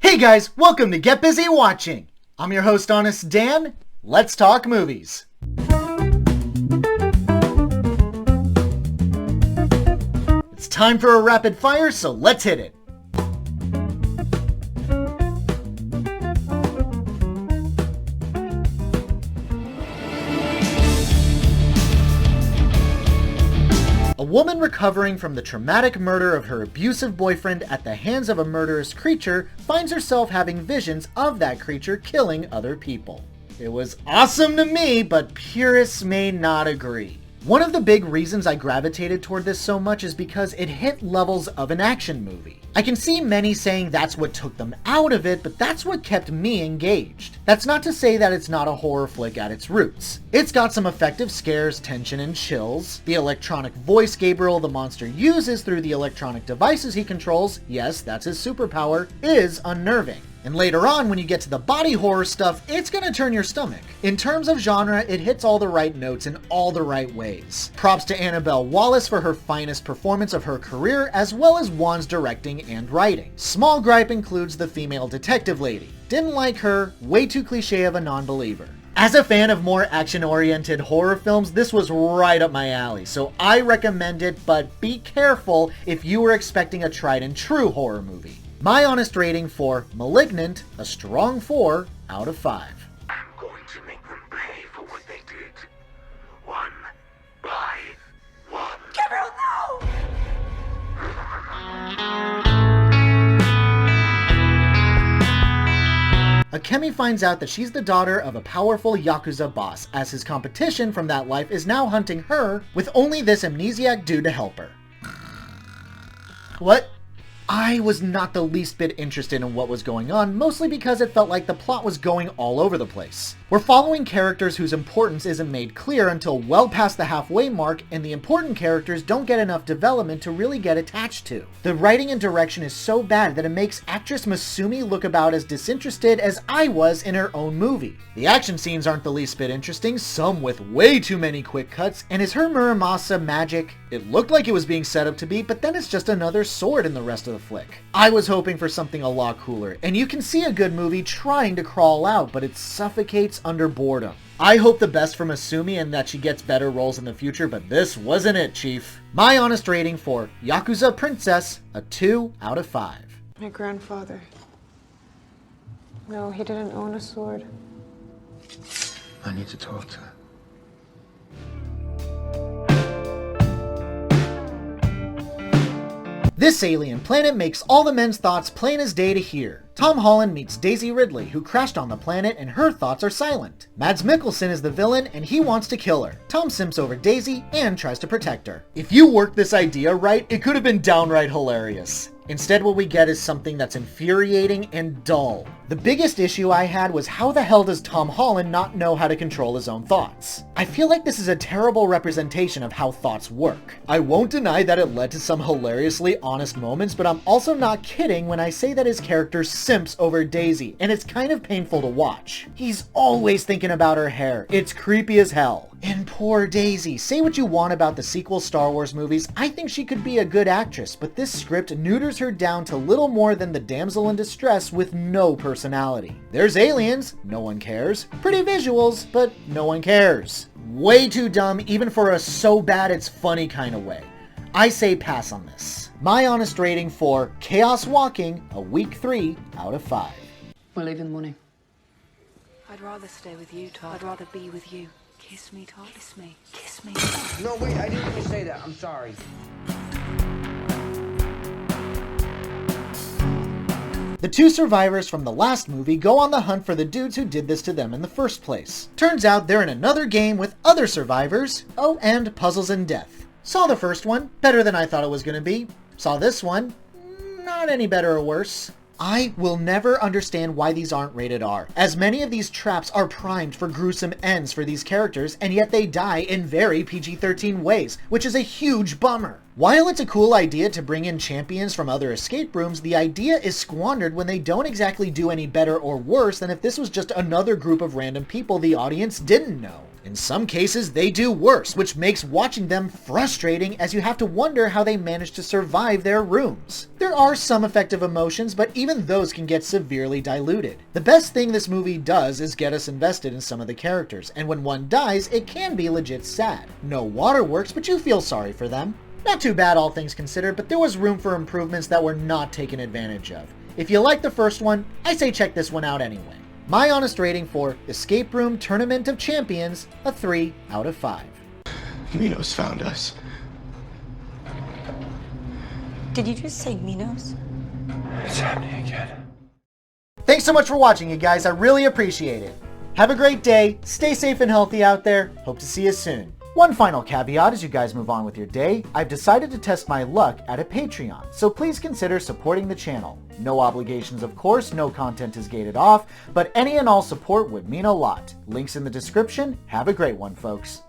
Hey guys, welcome to Get Busy Watching. I'm your host, Honest Dan. Let's talk movies. It's time for a rapid fire, so let's hit it. A woman recovering from the traumatic murder of her abusive boyfriend at the hands of a murderous creature finds herself having visions of that creature killing other people. It was awesome to me, but purists may not agree. One of the big reasons I gravitated toward this so much is because it hit levels of an action movie. I can see many saying that's what took them out of it, but that's what kept me engaged. That's not to say that it's not a horror flick at its roots. It's got some effective scares, tension, and chills. The electronic voice Gabriel the monster uses through the electronic devices he controls, yes, that's his superpower, is unnerving. And later on, when you get to the body horror stuff, it's gonna turn your stomach. In terms of genre, it hits all the right notes in all the right ways. Props to Annabelle Wallis for her finest performance of her career, as well as Wan's directing and writing. Small gripe includes the female detective lady. Didn't like her, way too cliche of a non-believer. As a fan of more action-oriented horror films, this was right up my alley, so I recommend it, but be careful if you were expecting a tried and true horror movie. My honest rating for Malignant, a strong 4 out of 5. I'm going to make them pay for what they did. One by one. Gabriel, no! Akemi finds out that she's the daughter of a powerful Yakuza boss, as his competition from that life is now hunting her, with only this amnesiac dude to help her. What? I was not the least bit interested in what was going on, mostly because it felt like the plot was going all over the place. We're following characters whose importance isn't made clear until well past the halfway mark, and the important characters don't get enough development to really get attached to. The writing and direction is so bad that it makes actress Masumi look about as disinterested as I was in her own movie. The action scenes aren't the least bit interesting, some with way too many quick cuts, and is her Muramasa magic? It looked like it was being set up to be, but then it's just another sword in the rest of the flick. I was hoping for something a lot cooler, and you can see a good movie trying to crawl out, but it suffocates under boredom. I hope the best for Masumi and that she gets better roles in the future, but this wasn't it, Chief. My honest rating for Yakuza Princess, a 2 out of 5. My grandfather. No, he didn't own a sword. I need to talk to her. This alien planet makes all the men's thoughts plain as day to hear. Tom Holland meets Daisy Ridley, who crashed on the planet, and her thoughts are silent. Mads Mikkelsen is the villain, and he wants to kill her. Tom simps over Daisy and tries to protect her. If you work this idea right, it could have been downright hilarious. Instead, what we get is something that's infuriating and dull. The biggest issue I had was how the hell does Tom Holland not know how to control his own thoughts? I feel like this is a terrible representation of how thoughts work. I won't deny that it led to some hilariously honest moments, but I'm also not kidding when I say that his character simps over Daisy, and it's kind of painful to watch. He's always thinking about her hair. It's creepy as hell. And poor Daisy. Say what you want about the sequel Star Wars movies, I think she could be a good actress, but this script neuters her down to little more than the damsel in distress with no personality. There's aliens, no one cares. Pretty visuals, but no one cares. Way too dumb, even for a so bad it's funny kind of way. I say pass on this. My honest rating for Chaos Walking, a weak 3 out of 5. We're leaving in the morning. I'd rather stay with you, Todd. I'd rather be with you. Kiss me, Todd. Kiss me. Kiss me. No, wait, I didn't mean to say that. I'm sorry. The two survivors from the last movie go on the hunt for the dudes who did this to them in the first place. Turns out they're in another game with other survivors. Oh, and puzzles and death. Saw the first one, better than I thought it was going to be. Saw this one, not any better or worse. I will never understand why these aren't rated R, as many of these traps are primed for gruesome ends for these characters, and yet they die in very PG-13 ways, which is a huge bummer. While it's a cool idea to bring in champions from other escape rooms, the idea is squandered when they don't exactly do any better or worse than if this was just another group of random people the audience didn't know. In some cases, they do worse, which makes watching them frustrating as you have to wonder how they manage to survive their rooms. There are some effective emotions, but even those can get severely diluted. The best thing this movie does is get us invested in some of the characters, and when one dies, it can be legit sad. No waterworks, but you feel sorry for them. Not too bad all things considered, but there was room for improvements that were not taken advantage of. If you like the first one, I say check this one out anyway. My honest rating for Escape Room Tournament of Champions, a 3 out of 5. Minos found us. Did you just say Minos? It's happening again. Thanks so much for watching, you guys. I really appreciate it. Have a great day. Stay safe and healthy out there. Hope to see you soon. One final caveat as you guys move on with your day, I've decided to test my luck at a Patreon, so please consider supporting the channel. No obligations, of course, no content is gated off, but any and all support would mean a lot. Links in the description. Have a great one, folks.